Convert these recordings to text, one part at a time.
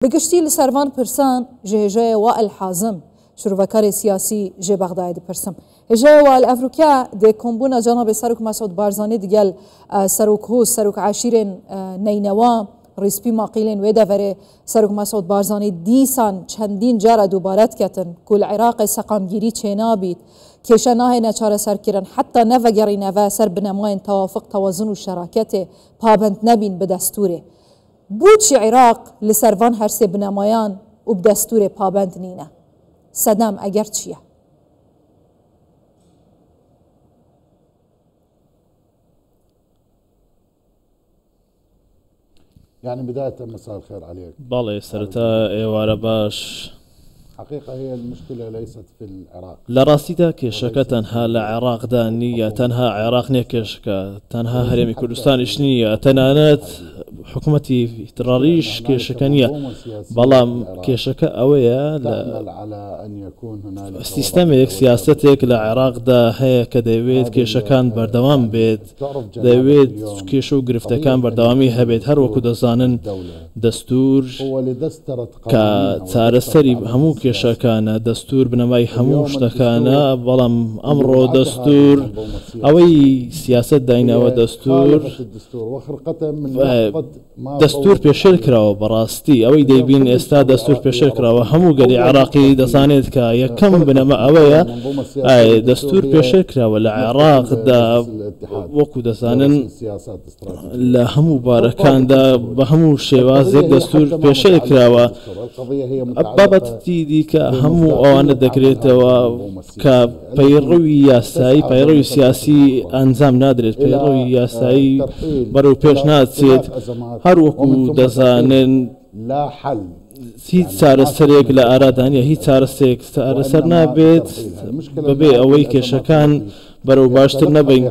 بگشتی لسروان پرسان جه وائل حازم شروفکار سیاسی جه بغداد پرسم جه وائل افریقا ده کمبونا جناب سروک مسعود بارزانی دیگل سروک هو سروک عشیرین نینوا ریسپی ماقیلین ویدا وره سروک مسعود بارزانی دیسان چندین جاره دوبارت کتن کل عراق سقامگیری چینا بید کیشه ناه نچاره سر کرن حتی نوگری نوه سر بنماین توافق توازن و شراکت پابند نبین به دستوره بوچی عراق لسروان هرسه بنمایان و بدستور پابند نینه صدام اگر چیه؟ يعني بداية مساء الخير عليك. بالله سرتا ايوارا باش. حقيقة هي المشكلة ليست في العراق. لراسيدا كيشكا تنها لعراق دانية تنها عراق نيكيشكا تنها هرمي كردستان اشنية تنانات حكومتي تراريش كيشكانية بلام كيشكا اويا على ان يكون هنالك سيستمك سياستك لعراق دا هي كديويد كيشكان بردوام بيت ديويد كيشو گرفتكان بردوامي هبيت هر وكو دزانن دستور كتارستري همو كيشكانا دستور بنماي همو شتكانا بلام امرو دستور اوي سياست داينا ودستور دستور پێشێر کراوە بەڕاستی ئەوەی دەیبین ئێستا دەستور پێشێر کراوە هەموو گەلی عراقی دەزانێت کە یەکەم بنەمە ئەوەیە دەستور پێشێر کراوە لە عێراقدا وەکو دەزانن لە هەموو بارەکاندا بە هەموو شێوازێک دەستور پێشێر کراوە بابەتی دیکە هەموو ئەوانە دەکرێتەوە کە پەیڕەوی یاسایی پەیڕەوی سیاسی ئەنجام نادرێت پەیڕەوی یاسایی بەرەو پێش ناچێت هر وەکو دەزانن هیچ چارەسەرێک لە ئارادانیە هیچ چارەسەر نابێت بەبێ ئەوەی کێشەکان بەرەو باشتر نەبین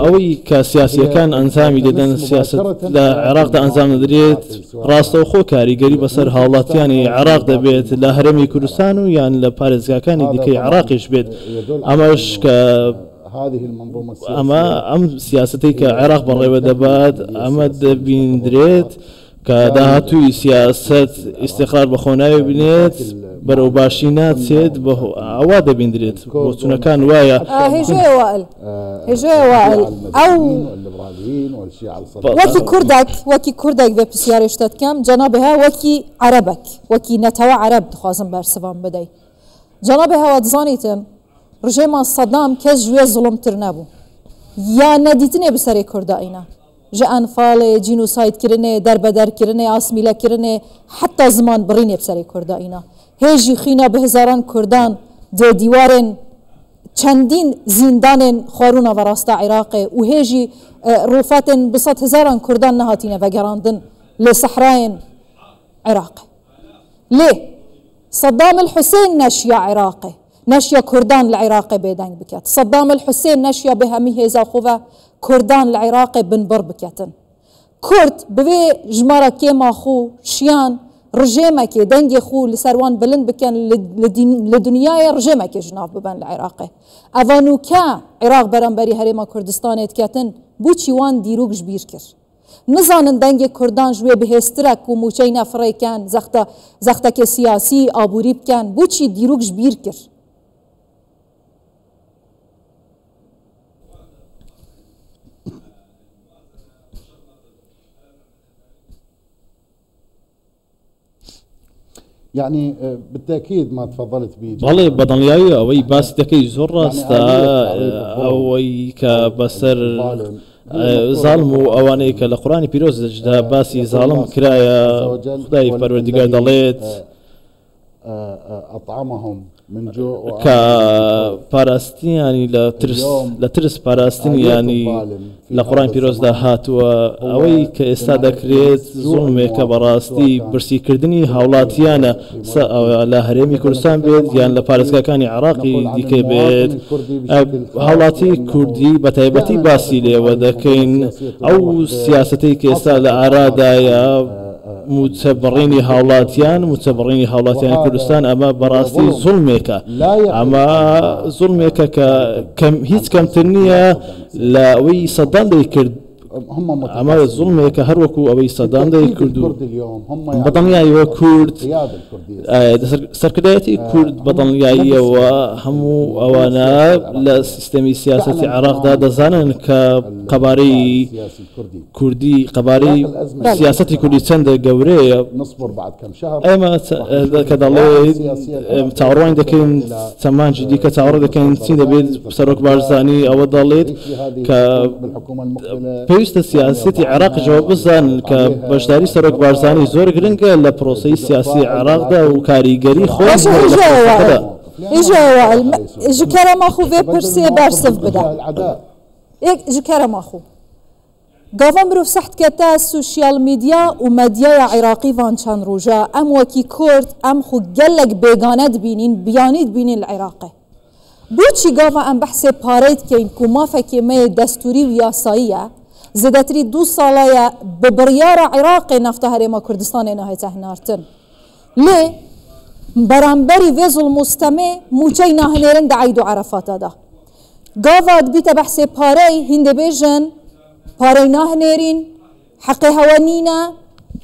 ئەوەی کە سیاسیەکان ئەنجامی دەدەن سیاست لە عێراقدا ئەنجام دەدرێت ڕاستەوخۆ کاریگەری بەسەر هاوڵاتیانی عێراق دەبێت لە هەرێمی کوردستان و یان لە پارێزگاکانی دیکەی عێراقیش بێت ئەمەش کە اما سیاستی که عراق بڕێوە دەبات ئەمە دەبیندرێت کە داهاتووی سیاست استقرار بەخۆناوی بنێت بەرەو باشی ناچێت ئەوا دەبیندرێت بۆ چونەکان وایە هێژێ وائل ئەو وەکی کوردێک بێ پرسیارێشتت کەم جەنابێ وەکی عەرەبێک وەکی نەتەوە عەرەب دخوازم بەرسەوان بدەی جەنابێ هەوا دزانیتن رژيما صدام كز جوي ظلم ترنابو يا نديتني بسري كردا اينا جا انفال جينوسايد كرني دربدر كرني اسميلا كرني حتى زمان بريني بسري كردا اينا هيجي خينا بهزاران كردان دي ديوارن چندين زندان خارونا وراستا عراقي وهيجي روفاتن بسط هزاران كردان نهاتينا وگراندن لصحراين عراقي ليه صدام الحسين نشيا عراقي نشيا كردان العراقي بيدان بكات صدام الحسين نشيا بهمي هيزا خوفا كردان العراقي بنبر بكاتن كرد بوي جمارة كيما خو شيان رجيما كي دنجي خو لسروان بلند بكان لدنيا رجيما كي جناف ببان العراقي افانو كا عراق برانبري هريما كردستان اتكاتن بوچي وان ديروك جبير كر نزانن دنگی کردان جوی بهسترک و موچینا فرای کن زختا که سیاسی آبوری بکن بوچی دیروک جبیر کر يعني بالتأكيد ما تفضلت به والله بدنياي أوي بس تكي زور راستا أوي كبسر ظالم أواني كالقرآن بيروز جدا باسي ظالم كرايا خداي پروردگار دليت أطعمهم من جوع كبارستين يعني لترس بارستين يعني لقرآن بيروز ده هاتوا أوي كاستادا كريت ظلمي كبراستي برسي كردني هاولاتيانا لا هرمي كردستان بيت يعني لبارزگا كاني عراقي ديكي بيت هاولاتي كردي بتايبتي باسي لي ودكين أو سياستي كاستادا عرادا متبريني هاولاتيان كردستان اما براستي ظلميكا اما ظلميكا كم هيت كم تنية لا وي صدام دي كرد هم اما الظلم كهروكو او صدام ده الكرد كردو اليوم هم يعني بطنياي وكرد القيادة الكردية سركداتي كرد بطنياي وهمو اوانا لا سيستمي سياسة العراق دا دزانن كقباري السياسي الكردي كردي قباري سياسة كردستان دا قوري نصبر بعد كم شهر اما كدالي تعاورين دكين تمان جدي كتعاور دكين سين بيد سروك بارزاني او داليت ك بالحكومة المقبلة بيست سياسة العراق جواب بزان كبشداري سروك بارزاني زور جرينجا لبروسي سياسي العراق دا وكاريجري خوش إجا كلام أخو في برسي برسف بدا إجا كلام أخو قافم بروف سحت كتا السوشيال ميديا ومديا عراقي فانشان روجا أم وكي كورد أم خو قلق بيغانات بينين بيانيد بينين العراقي بوچی گاوا ام بحث پارید که این کمافه که می دستوری و یاساییه زدتری 2 ساله ببریار عراق نفته هرما کردستان نهایت هنارتن لی برانبری ویز المستمع موچه نهنیرن دعیدو عرفات دا گاوا بیت بحث پاری هنده بیجن پاری نهنیرین حق هوانینا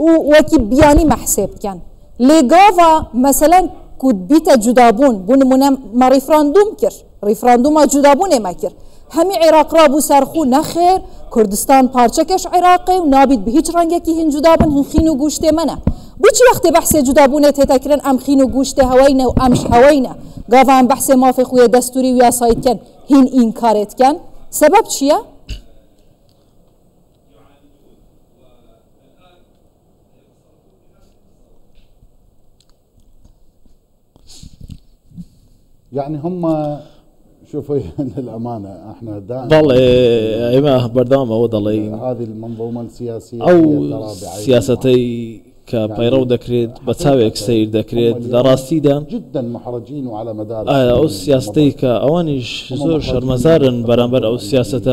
و وکی بیانی محسب کن لی گاوا مثلا كود بيتا جدابون بون منا ما ريفراندوم كر ريفراندوم جدابون ما كر همي عراق رابو سرخو نخير كردستان پارچكش عراقي ونابد بهيج رنگكي هن جدابون هن خينو گوشته منا بوچي وقت بحث جدابونه تتكرن ام خينو گوشته هوينا و امش هوينا قاوا ام بحث موافق ويا دستوري ويا سايت كان هن انكارت كان سبب چيا يعني هم شوفوا للأمانة احنا دائما ضل ايما بردام او ضلي هذه المنظومة السياسية او سياستي كبيرو دكريت بتساوي سير دكريت دراسي دا جدا محرجين وعلى مدار او سياستي كاوانيش زور شرمزارن برامبر او سياسة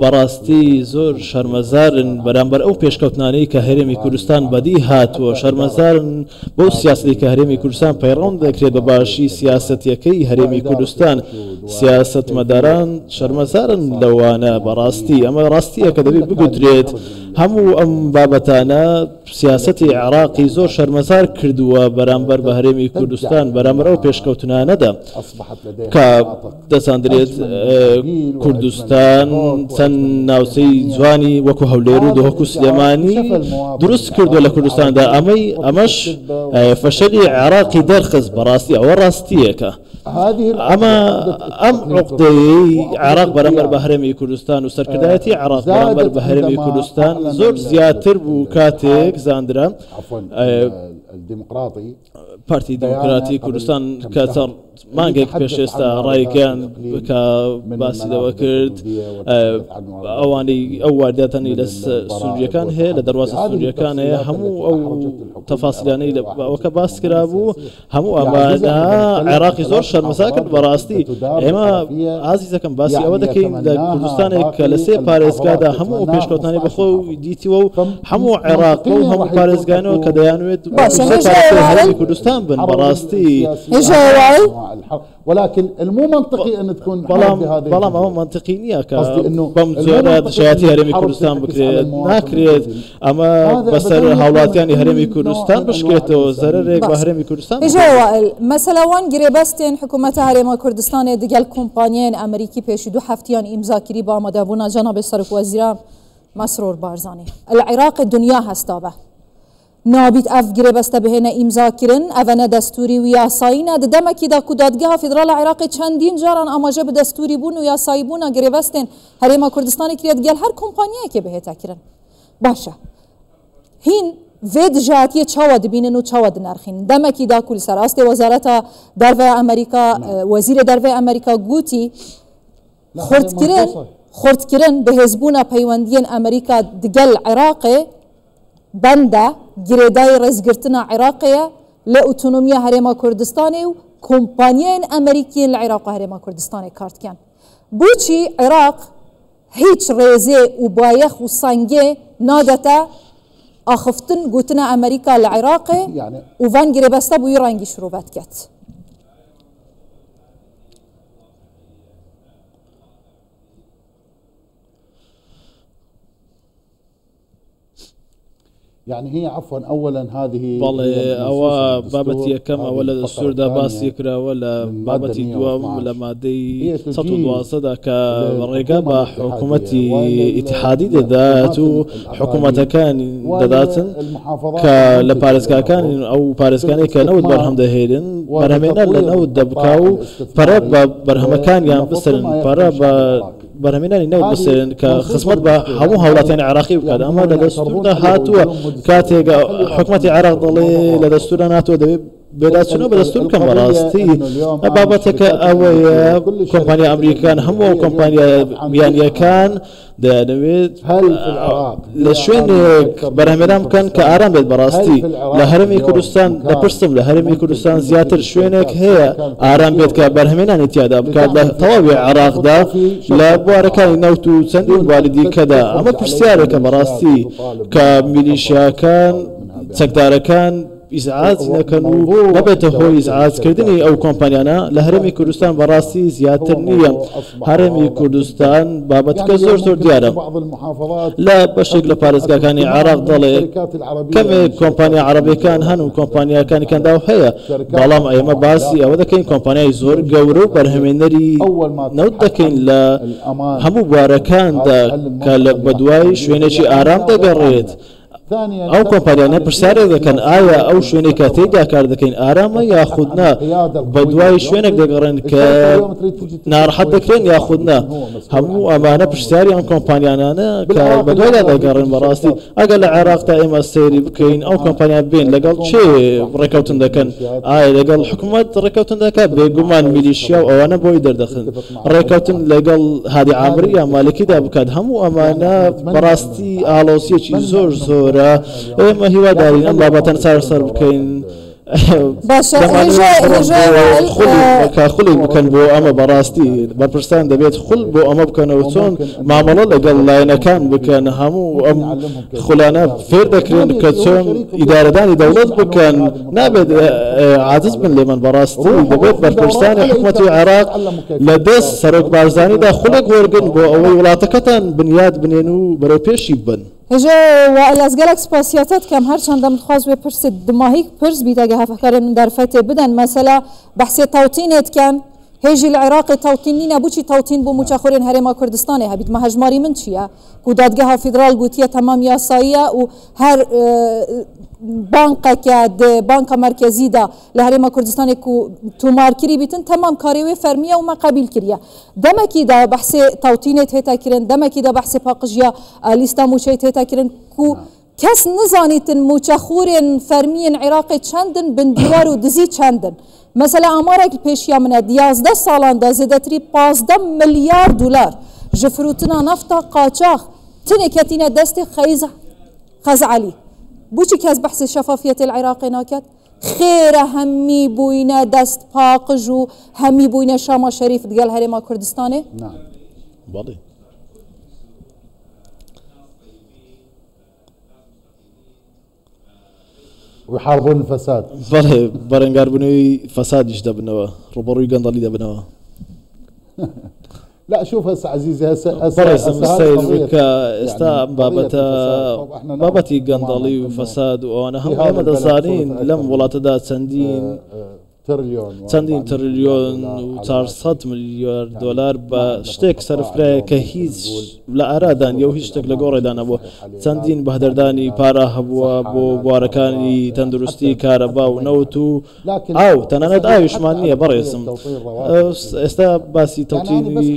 براستي زور شرمزارن برامبر او بيشكوتناني كهرمي كردستان بدي هات و شرمزارن بو سياستي كهرمي كردستان بيرون دكريت بباشي سياسة يكي هرمي كردستان سياسة مداران شرمزارن لوانا براستي اما راستي كدبي بقدريت همو ام بابتانا سیاستی عراقی زور شرمزار کردووە بەرامبەر بە هەرێمی کوردستان بەرامبەر ئەو پێشکەوتنانەدا کە دەزانرێت کوردستان چەند ناوچەی جوانی وەکو هەولێر و دهۆک و سلێمانی دروست کردووە لە کوردستاندا ئەمەش فەشەلی عراقی دەرخست بەڕاستی ئەوە ڕاستیەکە ئەمە ئەم عقدەی عراق بەرامبەر بە هەرێمی کوردستان و سەرکردایەتی عراق بەرامبەر بە هەرێمی کوردستان زۆر زیاتر بوو کاتێک زاندرا الديمقراطي بارتي ديمقراطي كردستان كاتر مانجك بيشستا رايكان باسی دەوە کرد ئەوانەی ئەو وارداتنی لە سووریەکان هەیە لە دەواازە سووریەکان هەیە هەموو ئەو تەفاسیلانەی لەوەکە باس کرا بوو هەموو ئەمانە عێراقی زۆر شەرمەزار کرد بەڕاستی ئێمە ئازیزەکەم باسی ئەوە دەکەین لە کوردستانێک کە لە سێ پارێزگادا هەموو پێشکەوتانی بەخۆ دیتیوە و هەموو عێراقی و هەموو پارێزگانەوە کە دەیانوێت هەرێمی کوردستان بن بەڕاستی ولكن المو منطقي ان تكون بلام هو منطقي نيا بمزورات شياتي هرمي كردستان بكريت ناكريت اما بسر هولاتياني هرمي كردستان بشكيتو زررك بهرمي كردستان اجا مثلا وان گريبستين حكومه هرمي كردستان دگل كومبانيين امريكي پیش 2 هفتيان امضا كري با مدبونا جناب سرك وزير مسرور بارزاني العراق الدنيا هستابه نابید اف گربسته بهنه امضا کرن اونا دستوری و یاسایینا دمکی دا کودادگاه فدرال عراق چندین جاران آماجه به دستوری بون و یاسایی بون گربستن هرما کردستان کریت گل هر کمپانیه که بهت کرن باشه هین ود جاتیه چاود بینن و چاود نرخین دمکی دا کل سراست وزارت دروی امریکا وزیر دروی امریکا گوتی خورد کرن به حزبونا پیوندین امریکا دگل عراقه بنده گریدای رزگرتنا عراقیه لأوتونومیا هرما کردستانی و کمپانیین امریکی العراق هرما کردستانی کارت کن بوچی عراق هیچ ریزه و بایخ و سنگه نادتا آخفتن گوتنا امریکا العراقی و وان گریبسته بوی رنگی شروبت کت يعني هي عفوا اولا هذه والله او بابتي كم ولا دستور دا باس يكرا ولا بابتي دوام ولا مادي سطو دواصدا كرقابة حكومتي اتحادي ذات حكومة كان ذات كلباريسكا كان او باريسكاني كانود برهم دهيدن برهمنا لنود دبكاو فراب برهم كان يعني بسرن فراب برهمنا نود بسرن كخصمت بهمو هولاتين عراقي وكذا اما دستور دا هاتوا كاتيغا حكومة العراق ضلي لدستور ناتو دبي بلا شنو بدستور كم براستي بابتك اويا كومبانيا امريكان هم كومبانيا يعني كان دانويت هل في العراق لشوين برهمنام كان كارام براستي لهرمي كردستان لبرسم لهرمي كردستان زياتر شوينك هي ارام بيت كبرهمنان اتيادا بكاد طوابع العراق دا لا بواركان نوتو سندين والدي كذا اما برسيارك براستي كميليشيا كان سكتار كان إزعاج نكنو نبته هو إزعاج كردني أو كومبانيانا لهرمي كردستان براسي زيادة نية هرمي كردستان بابتك زور زور ديارم لا بشكل باريس كان عراق ضلي كم كومبانيا عربية كان هنو كومبانيا كان داو هي بالام أيما باسي أو ذا كين كومبانيا زور جورو برهمينري نود كين لا همو باركان دا كالبدواي شوينشي آرام دا قريت او كومبانيا برساري كان آية او شويني كاتيجا كار دكين آراما ياخدنا بدواي شوينك دقرن ك نار حد دكين ياخدنا همو امانة برساري ام كومبانيا انا كبدواي دقرن براسي اقل العراق دائما السيري بكين او كومبانيا بين لقل شي ركوتن دكن لقل حكومة ركوتن دكا بيقومان ميليشيا او انا بويدر دخن ركوتن لقل هذه عامرية مالكي دا بكاد همو امانة براستي آلوسية شي زور زور ما هو دارين الله بتنصر صار بكين باشا خلي بكن بو اما براستي برستان دبيت خل بو اما بكن وتون معامله لقال لا كان بكن همو ام خلانا فير ذكرين كتون اداره داني دولت بكن نابد عاجز من لمن براستي دبيت برستان حكومه العراق لدس سرق بارزاني دا خلق ورقن بو او ولاتكتن بنياد بنينو بروبيش يبن هجا وألاز جالك سباسياتات كم هر چند من خواست بپرس دماغی پرس بیت اگه هفکر من در فتح بدن مثلا بحث توطینت كان هجی العراق توطینی نبوچی توطین بو مچخورین هرما کردستانه هبید مهجماری من چیه کودادگاه فدرال گوتیه تمام یاساییه و هر بانك مركزي دا لهرما كردستان كو تومار كري بيتن تمام كاريوي فرميه وما قبيل كريا دمكي دا بحث توطينت هتا كرن دمكي دا بحث باقجيا ليستا موشيت هتا كرن كو كس نزانيتن موچخورين فرمين عراقي چندن بنديوار و دزي چندن مثلا امارك البيشيا من 11 سالان دا زدتري 15 مليار دولار جفروتنا نفتا قاچاخ تنكتينا دست خز علي بوشي كاز بحث شفافية العراق ناكت خير همي بوينا دست باقجو همي بوينا شاما شريف تقال هرما كردستاني نعم بالي ويحاربون الفساد بالي برنقار بنوي فساد يجدا بنوا ربروي قندلي دا بنوا لا شوف هسه عزيزي هسه السيد استا بابتي قندلي وفساد وانا هم محمد الصانين لم ولا تدا سندين تريليون و400 مليار دولار بشتك صرف له كهيز لا ارادان يو هيشتك لغوردان ابو سندين بهدرداني بارا هبوا بو باركاني تندرستي كهرباء ونوتو او تناند ايشمانيه بريسم استا باسي توتيني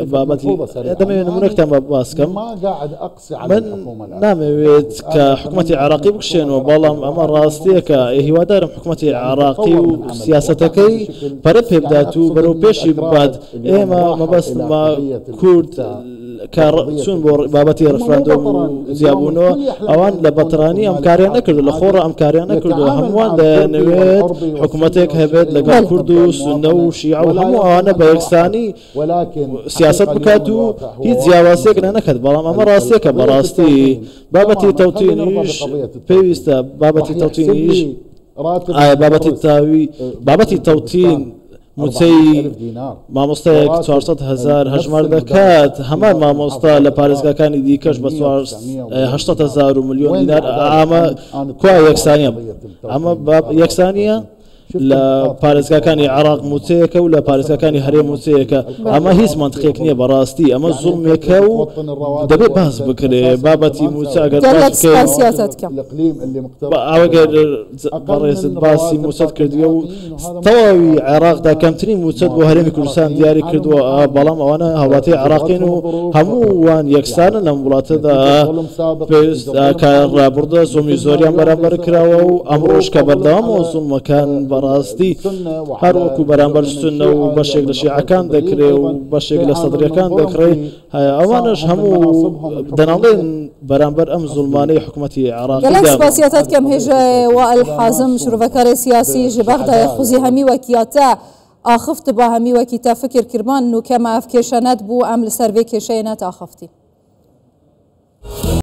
بابتي دمي منكتم باسكم ما قاعد اقصي على الحكومه نامويت كحكومه العراقي بكشين وبالام امر راستيك هي دار حكومه العراقي سياستكي برب بداتو برو بيشي بعد ما بس ما كورد كارسون بابتي رفراندوم زيابونو اوان لبطراني امكاريان نكردو لخورا امكاريان نكردو هموان نويت حكومتك هبت لقا كردو سنة وشيعة وهمو انا باكستاني سياسة بكاتو هي زياواسيك نكد بلام اما راسيك براستي بابتي توتينيش بيوستا بابتي توتينيش بابتي التاوي بابتي توتين موچەی مامۆستایەک 400,000 هەژمار دەکات هەمان مامۆستا لە پارێزگاکانی دیکەش بە 800,000 ملیۆن دینار ئامە کوا یەکسانیە ئەمە یەکسانیە لە پارێزگاکانی عراق موچەیەکە و لە پارێزگاکانی هەرێم موچەیەکە ئەمە هیچ منطقێک نییە بەڕاستی ئەمە زوڵمێکە و دەبێت باس بکرێ بابەتی موچە ئەگەر ئەوەگەر بەڕێزت باسی موچەت کردووە و تەواوی عێراقدا کەمترین موچەت بۆ هەرێمی کوردستان دیاری کردووە بەڵام ئەوانە هاوڵاتی عراقین و هەمووان یەکسانە لەم وڵاتەدا پێویست ڕابردە زۆمی زۆریان بەرامبەر کراوە و ئەمڕۆژ کە بەردەوامەوە زوڵمەکان بەڕاستی هەروەکو بەرامبەر سنە و بەشێک لە شیعەکان دەکرێ و بەشێک لە سەدرەکان دەکڕێ ئەوانش هەموو دەناڵێن بەرامبەر ئەم زوڵمانەی حکوومەتی عراقی سپاسیاتات کەم هێژە وائل حازم شروڤەکاری سیاسی ji bexdayê xwezî hemî wekiya te axifti ba hemî wekî te fikir kirman û kema ev kêşenet bû em li ser vê kêşeyê net axifti.